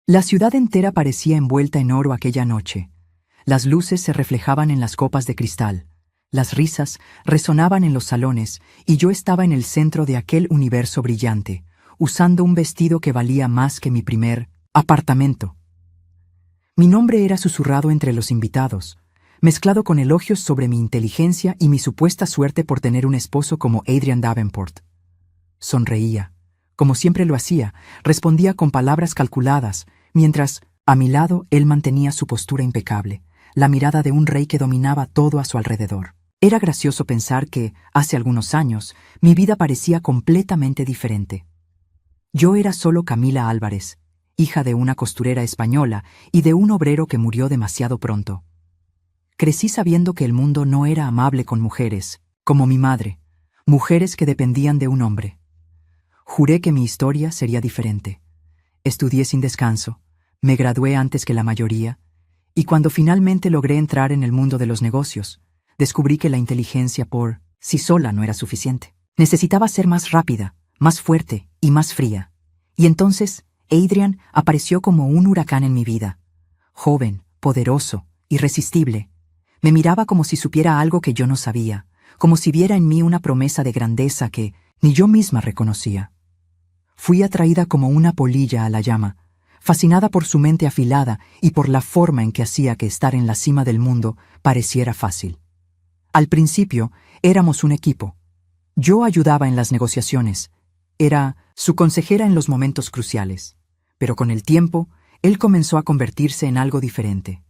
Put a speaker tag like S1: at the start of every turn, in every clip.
S1: La ciudad entera parecía envuelta en oro aquella noche. Las luces se reflejaban en las copas de cristal, las risas resonaban en los salones y yo estaba en el centro de aquel universo brillante, usando un vestido que valía más que mi primer apartamento. Mi nombre era susurrado entre los invitados, mezclado con elogios sobre mi inteligencia y mi supuesta suerte por tener un esposo como Adrian Davenport. Sonreía, como siempre lo hacía, respondía con palabras calculadas, mientras, a mi lado, él mantenía su postura impecable, la mirada de un rey que dominaba todo a su alrededor. Era gracioso pensar que, hace algunos años, mi vida parecía completamente diferente. Yo era solo Camila Álvarez, hija de una costurera española y de un obrero que murió demasiado pronto. Crecí sabiendo que el mundo no era amable con mujeres, como mi madre, mujeres que dependían de un hombre. Juré que mi historia sería diferente. Estudié sin descanso, me gradué antes que la mayoría, y cuando finalmente logré entrar en el mundo de los negocios, descubrí que la inteligencia por sí sola no era suficiente. Necesitaba ser más rápida, más fuerte y más fría. Y entonces, Adrian apareció como un huracán en mi vida. Joven, poderoso, irresistible. Me miraba como si supiera algo que yo no sabía, como si viera en mí una promesa de grandeza que ni yo misma reconocía. Fui atraída como una polilla a la llama, fascinada por su mente afilada y por la forma en que hacía que estar en la cima del mundo pareciera fácil. Al principio, éramos un equipo. Yo ayudaba en las negociaciones. Era su consejera en los momentos cruciales. Pero con el tiempo, él comenzó a convertirse en algo diferente.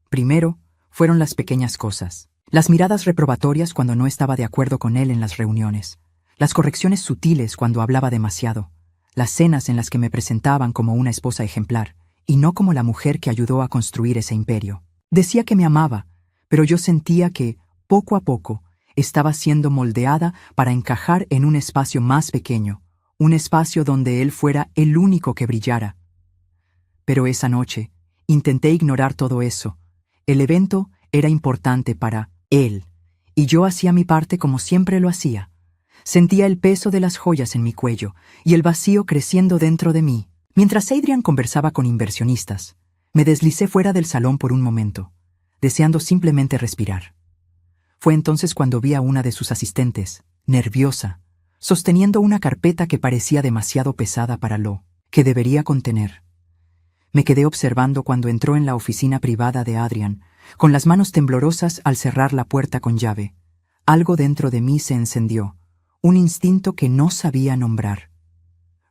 S1: Primero, fueron las pequeñas cosas. Las miradas reprobatorias cuando no estaba de acuerdo con él en las reuniones. Las correcciones sutiles cuando hablaba demasiado. Las cenas en las que me presentaban como una esposa ejemplar, y no como la mujer que ayudó a construir ese imperio. Decía que me amaba, pero yo sentía que, poco a poco, estaba siendo moldeada para encajar en un espacio más pequeño, un espacio donde él fuera el único que brillara. Pero esa noche, intenté ignorar todo eso. El evento era importante para él, y yo hacía mi parte como siempre lo hacía. Sentía el peso de las joyas en mi cuello y el vacío creciendo dentro de mí. Mientras Adrian conversaba con inversionistas, me deslicé fuera del salón por un momento, deseando simplemente respirar. Fue entonces cuando vi a una de sus asistentes, nerviosa, sosteniendo una carpeta que parecía demasiado pesada para lo que debería contener. Me quedé observando cuando entró en la oficina privada de Adrian, con las manos temblorosas al cerrar la puerta con llave. Algo dentro de mí se encendió, un instinto que no sabía nombrar.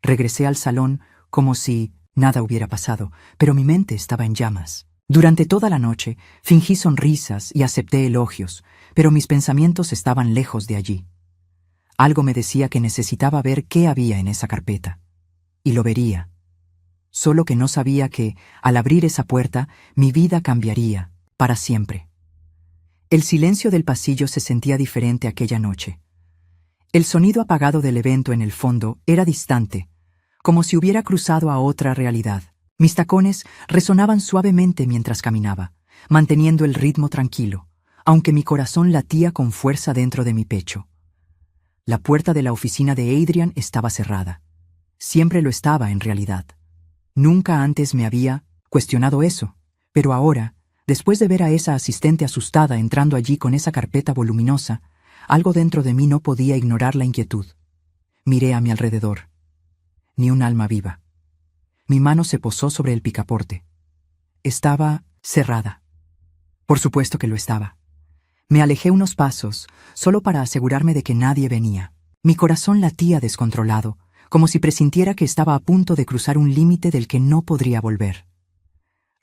S1: Regresé al salón como si nada hubiera pasado, pero mi mente estaba en llamas. Durante toda la noche fingí sonrisas y acepté elogios, pero mis pensamientos estaban lejos de allí. Algo me decía que necesitaba ver qué había en esa carpeta. Y lo vería. Solo que no sabía que, al abrir esa puerta, mi vida cambiaría, para siempre. El silencio del pasillo se sentía diferente aquella noche. El sonido apagado del evento en el fondo era distante, como si hubiera cruzado a otra realidad. Mis tacones resonaban suavemente mientras caminaba, manteniendo el ritmo tranquilo, aunque mi corazón latía con fuerza dentro de mi pecho. La puerta de la oficina de Adrian estaba cerrada. Siempre lo estaba en realidad. Nunca antes me había cuestionado eso, pero ahora, después de ver a esa asistente asustada entrando allí con esa carpeta voluminosa, algo dentro de mí no podía ignorar la inquietud. Miré a mi alrededor. Ni un alma viva. Mi mano se posó sobre el picaporte. Estaba cerrada. Por supuesto que lo estaba. Me alejé unos pasos, solo para asegurarme de que nadie venía. Mi corazón latía descontrolado, como si presintiera que estaba a punto de cruzar un límite del que no podría volver.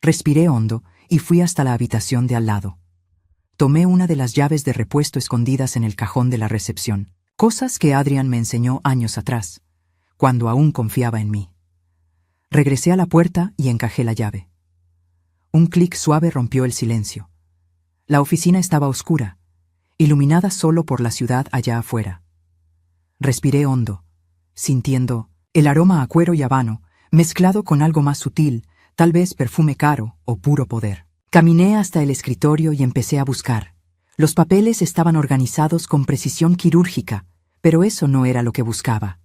S1: Respiré hondo y fui hasta la habitación de al lado. Tomé una de las llaves de repuesto escondidas en el cajón de la recepción, cosas que Adrian me enseñó años atrás, cuando aún confiaba en mí. Regresé a la puerta y encajé la llave. Un clic suave rompió el silencio. La oficina estaba oscura, iluminada solo por la ciudad allá afuera. Respiré hondo, sintiendo el aroma a cuero y habano, mezclado con algo más sutil, tal vez perfume caro o puro poder. Caminé hasta el escritorio y empecé a buscar. Los papeles estaban organizados con precisión quirúrgica, pero eso no era lo que buscaba.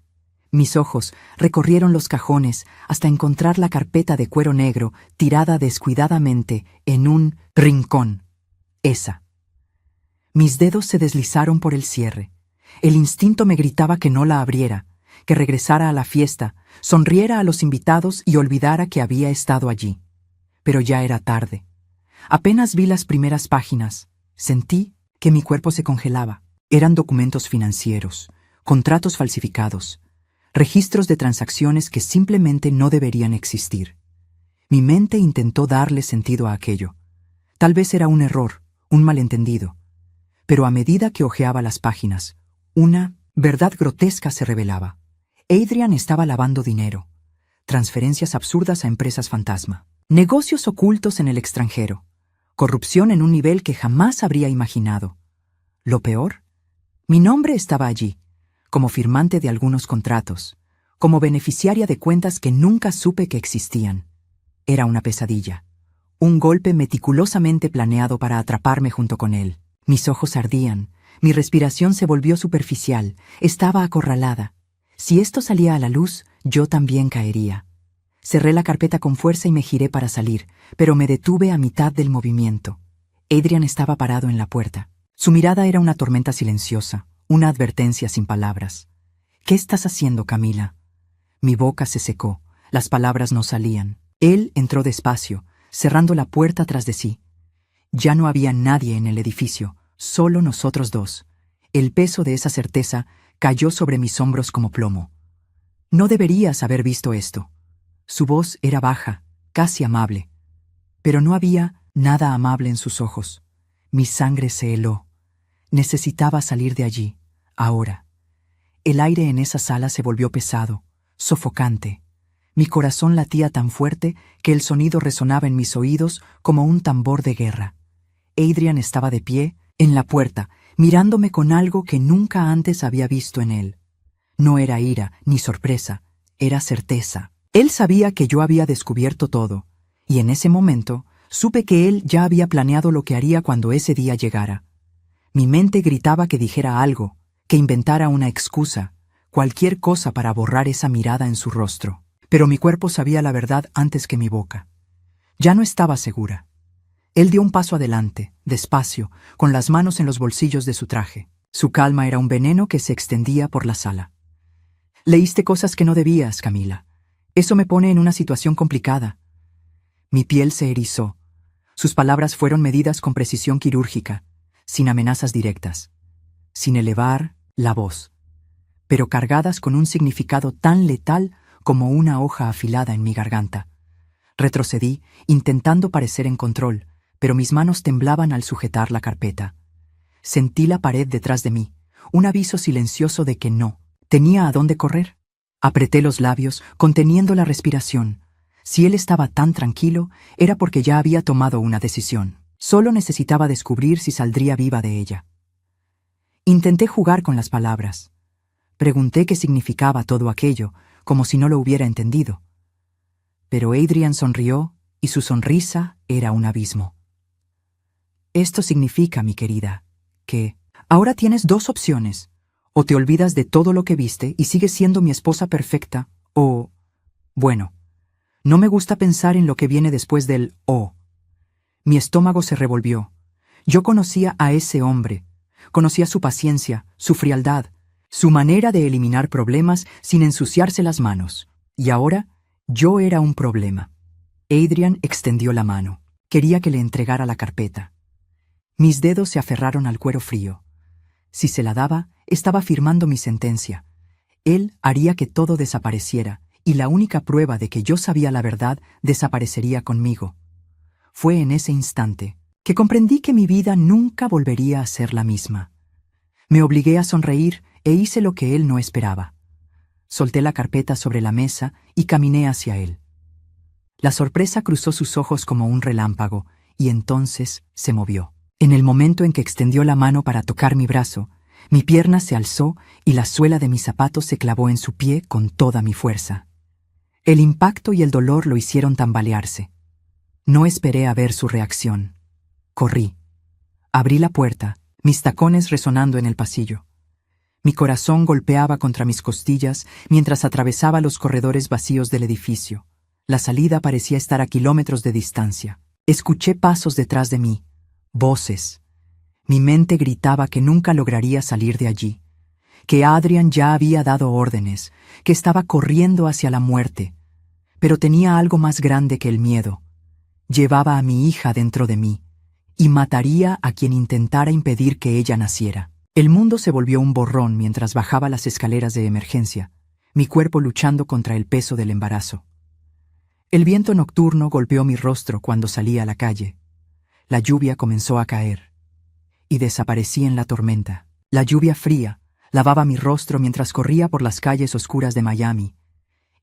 S1: Mis ojos recorrieron los cajones hasta encontrar la carpeta de cuero negro tirada descuidadamente en un rincón. Esa. Mis dedos se deslizaron por el cierre. El instinto me gritaba que no la abriera, que regresara a la fiesta, sonriera a los invitados y olvidara que había estado allí. Pero ya era tarde. Apenas vi las primeras páginas. Sentí que mi cuerpo se congelaba. Eran documentos financieros, contratos falsificados, registros de transacciones que simplemente no deberían existir. Mi mente intentó darle sentido a aquello. Tal vez era un error, un malentendido. Pero a medida que hojeaba las páginas, una verdad grotesca se revelaba. Adrian estaba lavando dinero, transferencias absurdas a empresas fantasma, negocios ocultos en el extranjero, corrupción en un nivel que jamás habría imaginado. Lo peor, mi nombre estaba allí, como firmante de algunos contratos, como beneficiaria de cuentas que nunca supe que existían. Era una pesadilla, un golpe meticulosamente planeado para atraparme junto con él. Mis ojos ardían, mi respiración se volvió superficial, estaba acorralada. Si esto salía a la luz, yo también caería. Cerré la carpeta con fuerza y me giré para salir, pero me detuve a mitad del movimiento. Adrian estaba parado en la puerta. Su mirada era una tormenta silenciosa, una advertencia sin palabras. «¿Qué estás haciendo, Camila?» Mi boca se secó, las palabras no salían. Él entró despacio, cerrando la puerta tras de sí. Ya no había nadie en el edificio, solo nosotros dos. El peso de esa certeza cayó sobre mis hombros como plomo. No deberías haber visto esto. Su voz era baja, casi amable. Pero no había nada amable en sus ojos. Mi sangre se heló. Necesitaba salir de allí, ahora. El aire en esa sala se volvió pesado, sofocante. Mi corazón latía tan fuerte que el sonido resonaba en mis oídos como un tambor de guerra. Adrian estaba de pie, en la puerta, mirándome con algo que nunca antes había visto en él. No era ira ni sorpresa, era certeza. Él sabía que yo había descubierto todo, y en ese momento supe que él ya había planeado lo que haría cuando ese día llegara. Mi mente gritaba que dijera algo, que inventara una excusa, cualquier cosa para borrar esa mirada en su rostro. Pero mi cuerpo sabía la verdad antes que mi boca. Ya no estaba segura. Él dio un paso adelante, despacio, con las manos en los bolsillos de su traje. Su calma era un veneno que se extendía por la sala. «Leíste cosas que no debías, Camila. Eso me pone en una situación complicada». Mi piel se erizó. Sus palabras fueron medidas con precisión quirúrgica, sin amenazas directas, sin elevar la voz, pero cargadas con un significado tan letal como una hoja afilada en mi garganta. Retrocedí, intentando parecer en control, pero mis manos temblaban al sujetar la carpeta. Sentí la pared detrás de mí, un aviso silencioso de que no tenía a dónde correr. Apreté los labios, conteniendo la respiración. Si él estaba tan tranquilo, era porque ya había tomado una decisión. Solo necesitaba descubrir si saldría viva de ella. Intenté jugar con las palabras. Pregunté qué significaba todo aquello, como si no lo hubiera entendido. Pero Adrian sonrió, y su sonrisa era un abismo. «Esto significa, mi querida, que ahora tienes dos opciones. O te olvidas de todo lo que viste y sigues siendo mi esposa perfecta, o... Bueno, no me gusta pensar en lo que viene después del o». Mi estómago se revolvió. Yo conocía a ese hombre. Conocía su paciencia, su frialdad, su manera de eliminar problemas sin ensuciarse las manos. Y ahora, yo era un problema. Adrian extendió la mano. Quería que le entregara la carpeta. Mis dedos se aferraron al cuero frío. Si se la daba, estaba firmando mi sentencia. Él haría que todo desapareciera, y la única prueba de que yo sabía la verdad desaparecería conmigo. Fue en ese instante que comprendí que mi vida nunca volvería a ser la misma. Me obligué a sonreír e hice lo que él no esperaba. Solté la carpeta sobre la mesa y caminé hacia él. La sorpresa cruzó sus ojos como un relámpago, y entonces se movió. En el momento en que extendió la mano para tocar mi brazo, mi pierna se alzó y la suela de mis zapatos se clavó en su pie con toda mi fuerza. El impacto y el dolor lo hicieron tambalearse. No esperé a ver su reacción. Corrí. Abrí la puerta, mis tacones resonando en el pasillo. Mi corazón golpeaba contra mis costillas mientras atravesaba los corredores vacíos del edificio. La salida parecía estar a kilómetros de distancia. Escuché pasos detrás de mí, voces. Mi mente gritaba que nunca lograría salir de allí, que Adrian ya había dado órdenes, que estaba corriendo hacia la muerte. Pero tenía algo más grande que el miedo. Llevaba a mi hija dentro de mí, y mataría a quien intentara impedir que ella naciera. El mundo se volvió un borrón mientras bajaba las escaleras de emergencia, mi cuerpo luchando contra el peso del embarazo. El viento nocturno golpeó mi rostro cuando salí a la calle. La lluvia comenzó a caer, y desaparecí en la tormenta. La lluvia fría lavaba mi rostro mientras corría por las calles oscuras de Miami.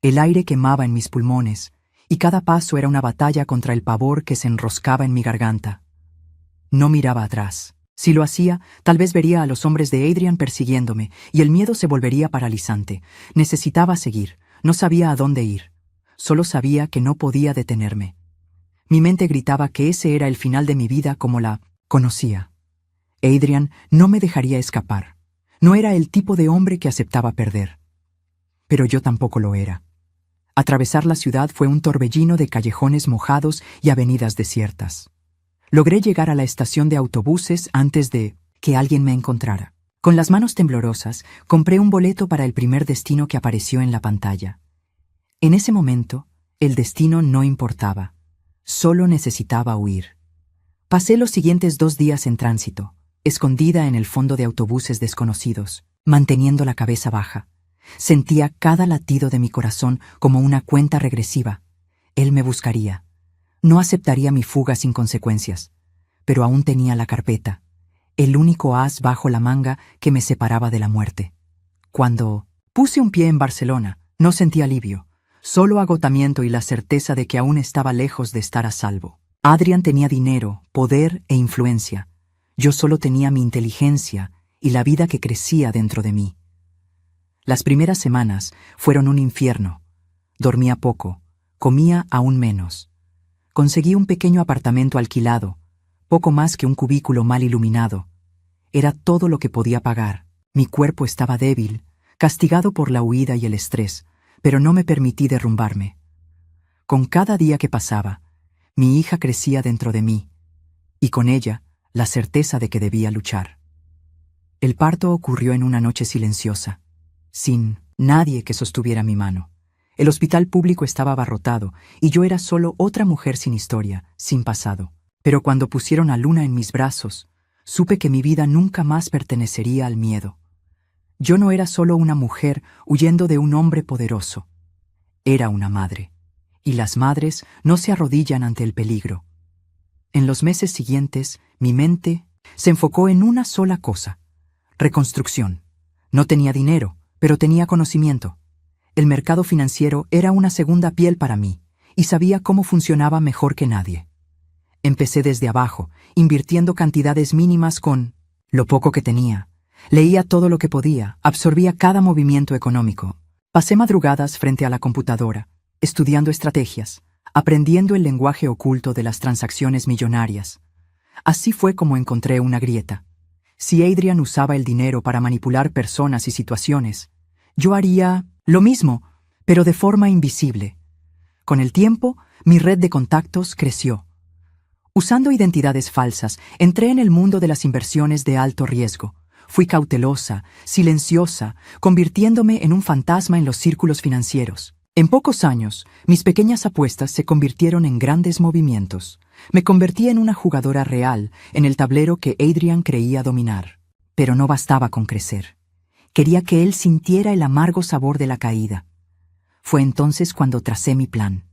S1: El aire quemaba en mis pulmones, y cada paso era una batalla contra el pavor que se enroscaba en mi garganta. No miraba atrás. Si lo hacía, tal vez vería a los hombres de Adrian persiguiéndome, y el miedo se volvería paralizante. Necesitaba seguir, no sabía a dónde ir. Solo sabía que no podía detenerme. Mi mente gritaba que ese era el final de mi vida como la conocía. Adrian no me dejaría escapar. No era el tipo de hombre que aceptaba perder. Pero yo tampoco lo era. Atravesar la ciudad fue un torbellino de callejones mojados y avenidas desiertas. Logré llegar a la estación de autobuses antes de que alguien me encontrara. Con las manos temblorosas, compré un boleto para el primer destino que apareció en la pantalla. En ese momento, el destino no importaba. Solo necesitaba huir. Pasé los siguientes 2 días en tránsito, escondida en el fondo de autobuses desconocidos, manteniendo la cabeza baja. Sentía cada latido de mi corazón como una cuenta regresiva. Él me buscaría. No aceptaría mi fuga sin consecuencias, pero aún tenía la carpeta, el único as bajo la manga que me separaba de la muerte. Cuando puse un pie en Barcelona, no sentí alivio, solo agotamiento y la certeza de que aún estaba lejos de estar a salvo. Adrian tenía dinero, poder e influencia. Yo solo tenía mi inteligencia y la vida que crecía dentro de mí. Las primeras semanas fueron un infierno. Dormía poco, comía aún menos. Conseguí un pequeño apartamento alquilado, poco más que un cubículo mal iluminado. Era todo lo que podía pagar. Mi cuerpo estaba débil, castigado por la huida y el estrés, pero no me permití derrumbarme. Con cada día que pasaba, mi hija crecía dentro de mí, y con ella la certeza de que debía luchar. El parto ocurrió en una noche silenciosa, sin nadie que sostuviera mi mano. El hospital público estaba abarrotado, y yo era solo otra mujer sin historia, sin pasado. Pero cuando pusieron a Luna en mis brazos, supe que mi vida nunca más pertenecería al miedo. Yo no era solo una mujer huyendo de un hombre poderoso. Era una madre, y las madres no se arrodillan ante el peligro. En los meses siguientes, mi mente se enfocó en una sola cosa: reconstrucción. No tenía dinero, pero tenía conocimiento. El mercado financiero era una segunda piel para mí, y sabía cómo funcionaba mejor que nadie. Empecé desde abajo, invirtiendo cantidades mínimas con lo poco que tenía. Leía todo lo que podía, absorbía cada movimiento económico. Pasé madrugadas frente a la computadora, estudiando estrategias, aprendiendo el lenguaje oculto de las transacciones millonarias. Así fue como encontré una grieta. Si Adrian usaba el dinero para manipular personas y situaciones, yo haría lo mismo, pero de forma invisible. Con el tiempo, mi red de contactos creció. Usando identidades falsas, entré en el mundo de las inversiones de alto riesgo. Fui cautelosa, silenciosa, convirtiéndome en un fantasma en los círculos financieros. En pocos años, mis pequeñas apuestas se convirtieron en grandes movimientos. Me convertí en una jugadora real en el tablero que Adrian creía dominar. Pero no bastaba con crecer. Quería que él sintiera el amargo sabor de la caída. Fue entonces cuando tracé mi plan.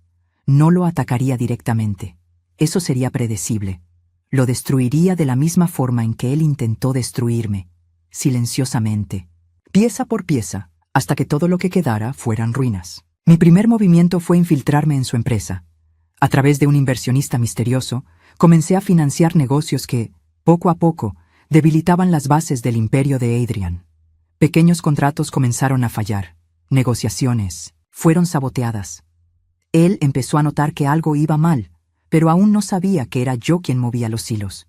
S1: No lo atacaría directamente. Eso sería predecible. Lo destruiría de la misma forma en que él intentó destruirme, silenciosamente, pieza por pieza, hasta que todo lo que quedara fueran ruinas. Mi primer movimiento fue infiltrarme en su empresa. A través de un inversionista misterioso, comencé a financiar negocios que, poco a poco, debilitaban las bases del imperio de Adrian. Pequeños contratos comenzaron a fallar. Negociaciones fueron saboteadas. Él empezó a notar que algo iba mal, pero aún no sabía que era yo quien movía los hilos.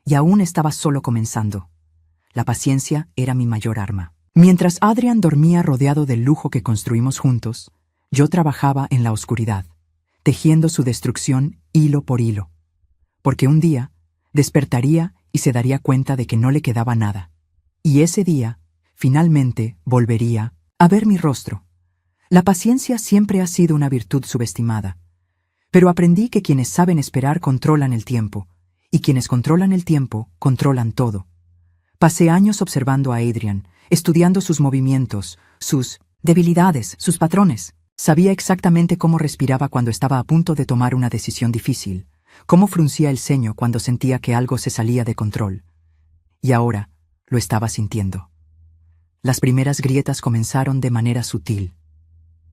S1: Y aún estaba solo comenzando. La paciencia era mi mayor arma. Mientras Adrian dormía rodeado del lujo que construimos juntos, yo trabajaba en la oscuridad, tejiendo su destrucción hilo por hilo. Porque un día despertaría y se daría cuenta de que no le quedaba nada. Y ese día, finalmente, volvería a ver mi rostro. La paciencia siempre ha sido una virtud subestimada, pero aprendí que quienes saben esperar controlan el tiempo, y quienes controlan el tiempo controlan todo. Pasé años observando a Adrian, estudiando sus movimientos, sus debilidades, sus patrones. Sabía exactamente cómo respiraba cuando estaba a punto de tomar una decisión difícil, cómo fruncía el ceño cuando sentía que algo se salía de control. Y ahora lo estaba sintiendo. Las primeras grietas comenzaron de manera sutil.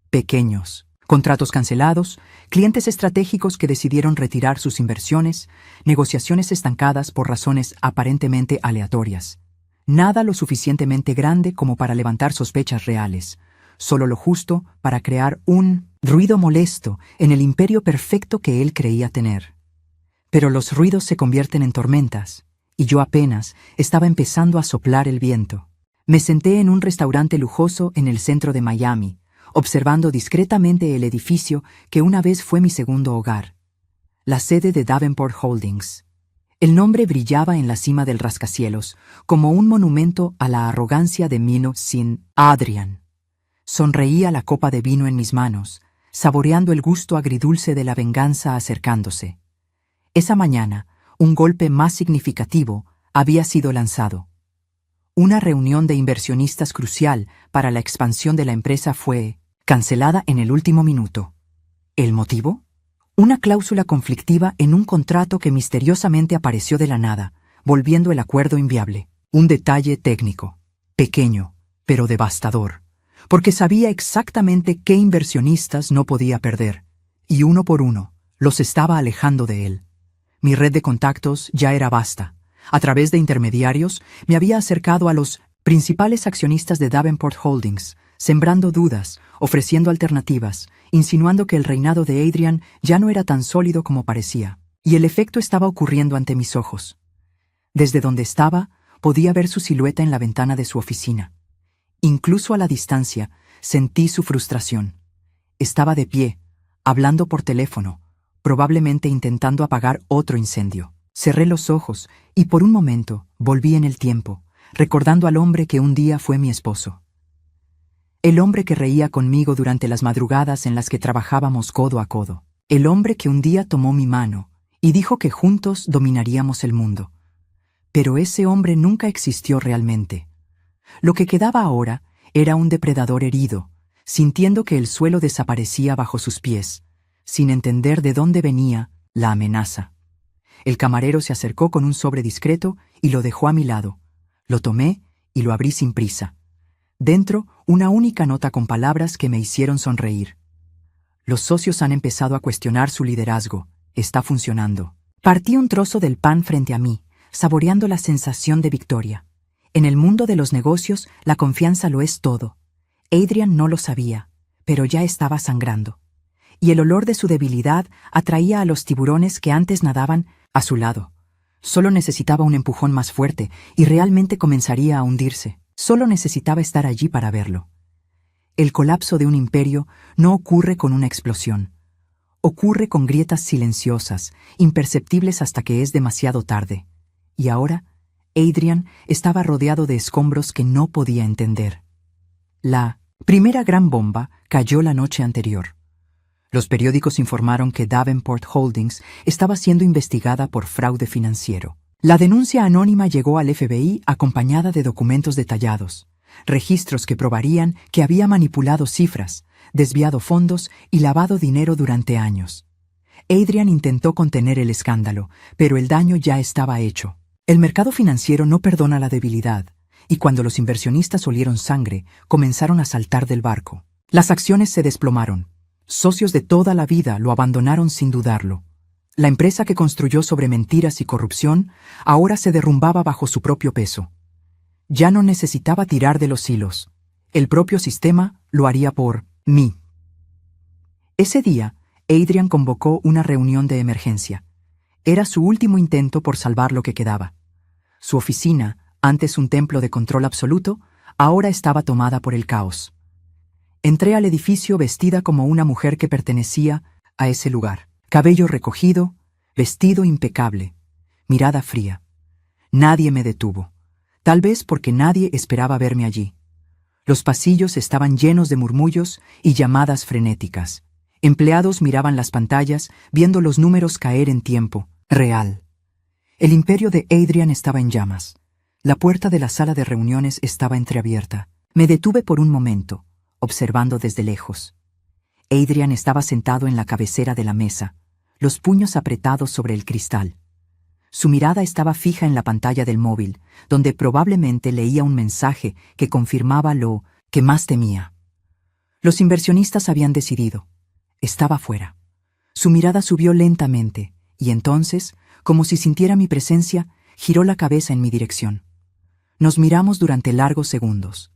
S1: Pequeños, contratos cancelados, clientes estratégicos que decidieron retirar sus inversiones, negociaciones estancadas por razones aparentemente aleatorias. Nada lo suficientemente grande como para levantar sospechas reales, solo lo justo para crear un ruido molesto en el imperio perfecto que él creía tener. Pero los ruidos se convierten en tormentas, y yo apenas estaba empezando a soplar el viento. Me senté en un restaurante lujoso en el centro de Miami, observando discretamente el edificio que una vez fue mi segundo hogar, la sede de Davenport Holdings. El nombre brillaba en la cima del rascacielos, como un monumento a la arrogancia de Mino sin Adrian. Sonreía la copa de vino en mis manos, saboreando el gusto agridulce de la venganza acercándose. Esa mañana, un golpe más significativo había sido lanzado. Una reunión de inversionistas crucial para la expansión de la empresa fue cancelada en el último minuto. ¿El motivo? Una cláusula conflictiva en un contrato que misteriosamente apareció de la nada, volviendo el acuerdo inviable. Un detalle técnico, pequeño, pero devastador, porque sabía exactamente qué inversionistas no podía perder, y uno por uno los estaba alejando de él. Mi red de contactos ya era vasta. A través de intermediarios me había acercado a los principales accionistas de Davenport Holdings, sembrando dudas, ofreciendo alternativas, insinuando que el reinado de Adrian ya no era tan sólido como parecía, y el efecto estaba ocurriendo ante mis ojos. Desde donde estaba, podía ver su silueta en la ventana de su oficina. Incluso a la distancia, sentí su frustración. Estaba de pie, hablando por teléfono, probablemente intentando apagar otro incendio. Cerré los ojos y por un momento volví en el tiempo, recordando al hombre que un día fue mi esposo. El hombre que reía conmigo durante las madrugadas en las que trabajábamos codo a codo. El hombre que un día tomó mi mano y dijo que juntos dominaríamos el mundo. Pero ese hombre nunca existió realmente. Lo que quedaba ahora era un depredador herido, sintiendo que el suelo desaparecía bajo sus pies, sin entender de dónde venía la amenaza. El camarero se acercó con un sobre discreto y lo dejó a mi lado. Lo tomé y lo abrí sin prisa. Dentro, una única nota con palabras que me hicieron sonreír. Los socios han empezado a cuestionar su liderazgo. Está funcionando. Partí un trozo del pan frente a mí, saboreando la sensación de victoria. En el mundo de los negocios, la confianza lo es todo. Adrian no lo sabía, pero ya estaba sangrando. Y el olor de su debilidad atraía a los tiburones que antes nadaban a su lado. Solo necesitaba un empujón más fuerte y realmente comenzaría a hundirse. Solo necesitaba estar allí para verlo. El colapso de un imperio no ocurre con una explosión. Ocurre con grietas silenciosas, imperceptibles hasta que es demasiado tarde. Y ahora, Adrian estaba rodeado de escombros que no podía entender. La primera gran bomba cayó la noche anterior. Los periódicos informaron que Davenport Holdings estaba siendo investigada por fraude financiero. La denuncia anónima llegó al FBI acompañada de documentos detallados, registros que probarían que había manipulado cifras, desviado fondos y lavado dinero durante años. Adrian intentó contener el escándalo, pero el daño ya estaba hecho. El mercado financiero no perdona la debilidad, y cuando los inversionistas olieron sangre, comenzaron a saltar del barco. Las acciones se desplomaron. Socios de toda la vida lo abandonaron sin dudarlo. La empresa que construyó sobre mentiras y corrupción ahora se derrumbaba bajo su propio peso. Ya no necesitaba tirar de los hilos. El propio sistema lo haría por mí. Ese día, Adrian convocó una reunión de emergencia. Era su último intento por salvar lo que quedaba. Su oficina, antes un templo de control absoluto, ahora estaba tomada por el caos. Entré al edificio vestida como una mujer que pertenecía a ese lugar. Cabello recogido, vestido impecable, mirada fría. Nadie me detuvo, tal vez porque nadie esperaba verme allí. Los pasillos estaban llenos de murmullos y llamadas frenéticas. Empleados miraban las pantallas, viendo los números caer en tiempo real. El imperio de Adrian estaba en llamas. La puerta de la sala de reuniones estaba entreabierta. Me detuve por un momento, observando desde lejos. Adrian estaba sentado en la cabecera de la mesa, los puños apretados sobre el cristal. Su mirada estaba fija en la pantalla del móvil, donde probablemente leía un mensaje que confirmaba lo que más temía. Los inversionistas habían decidido. Estaba fuera. Su mirada subió lentamente, y entonces, como si sintiera mi presencia, giró la cabeza en mi dirección. Nos miramos durante largos segundos.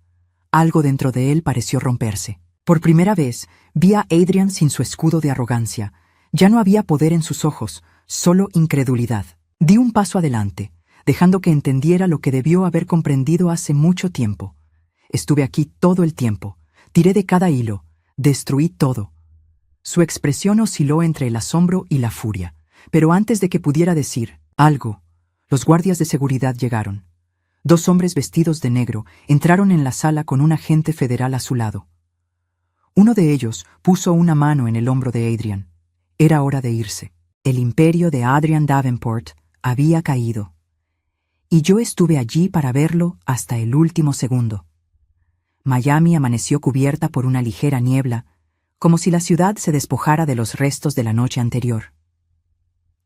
S1: Algo dentro de él pareció romperse. Por primera vez, vi a Adrian sin su escudo de arrogancia. Ya no había poder en sus ojos, solo incredulidad. Di un paso adelante, dejando que entendiera lo que debió haber comprendido hace mucho tiempo. Estuve aquí todo el tiempo. Tiré de cada hilo. Destruí todo. Su expresión osciló entre el asombro y la furia. Pero antes de que pudiera decir algo, los guardias de seguridad llegaron. 2 hombres vestidos de negro entraron en la sala con un agente federal a su lado. Uno de ellos puso una mano en el hombro de Adrian. Era hora de irse. El imperio de Adrian Davenport había caído. Y yo estuve allí para verlo hasta el último segundo. Miami amaneció cubierta por una ligera niebla, como si la ciudad se despojara de los restos de la noche anterior.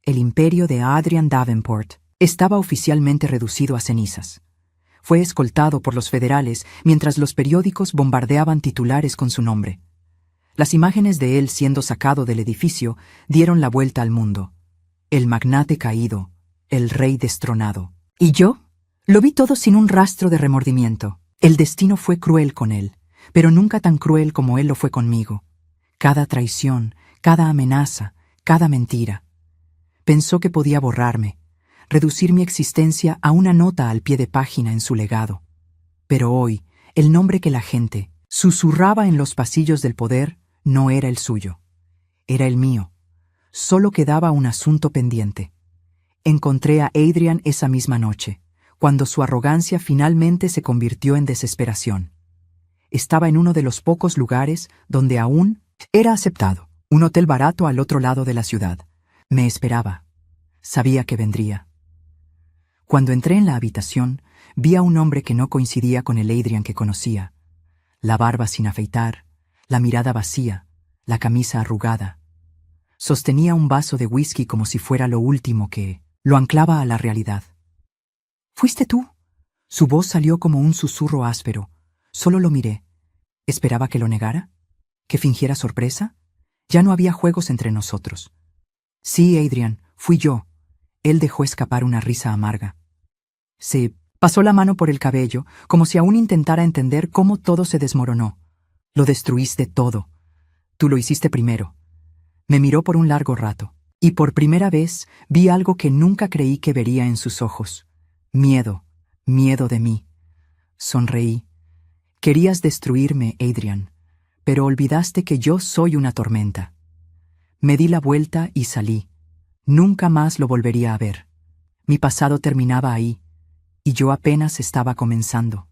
S1: El imperio de Adrian Davenport estaba oficialmente reducido a cenizas. Fue escoltado por los federales mientras los periódicos bombardeaban titulares con su nombre. Las imágenes de él siendo sacado del edificio dieron la vuelta al mundo. El magnate caído, el rey destronado. ¿Y yo? Lo vi todo sin un rastro de remordimiento. El destino fue cruel con él, pero nunca tan cruel como él lo fue conmigo. Cada traición, cada amenaza, cada mentira. Pensó que podía borrarme, reducir mi existencia a una nota al pie de página en su legado. Pero hoy, el nombre que la gente susurraba en los pasillos del poder no era el suyo. Era el mío. Solo quedaba un asunto pendiente. Encontré a Adrian esa misma noche, cuando su arrogancia finalmente se convirtió en desesperación. Estaba en uno de los pocos lugares donde aún era aceptado, un hotel barato al otro lado de la ciudad. Me esperaba. Sabía que vendría. Cuando entré en la habitación, vi a un hombre que no coincidía con el Adrian que conocía. La barba sin afeitar, la mirada vacía, la camisa arrugada. Sostenía un vaso de whisky como si fuera lo último que lo anclaba a la realidad. «¿Fuiste tú?» Su voz salió como un susurro áspero. Solo lo miré. ¿Esperaba que lo negara? ¿Que fingiera sorpresa? Ya no había juegos entre nosotros. «Sí, Adrian, fui yo». Él dejó escapar una risa amarga. Se pasó la mano por el cabello, como si aún intentara entender cómo todo se desmoronó. «Lo destruiste todo. Tú lo hiciste primero». Me miró por un largo rato, y por primera vez vi algo que nunca creí que vería en sus ojos. Miedo, miedo de mí. Sonreí. «Querías destruirme, Adrian, pero olvidaste que yo soy una tormenta». Me di la vuelta y salí. Nunca más lo volvería a ver. Mi pasado terminaba ahí, y yo apenas estaba comenzando.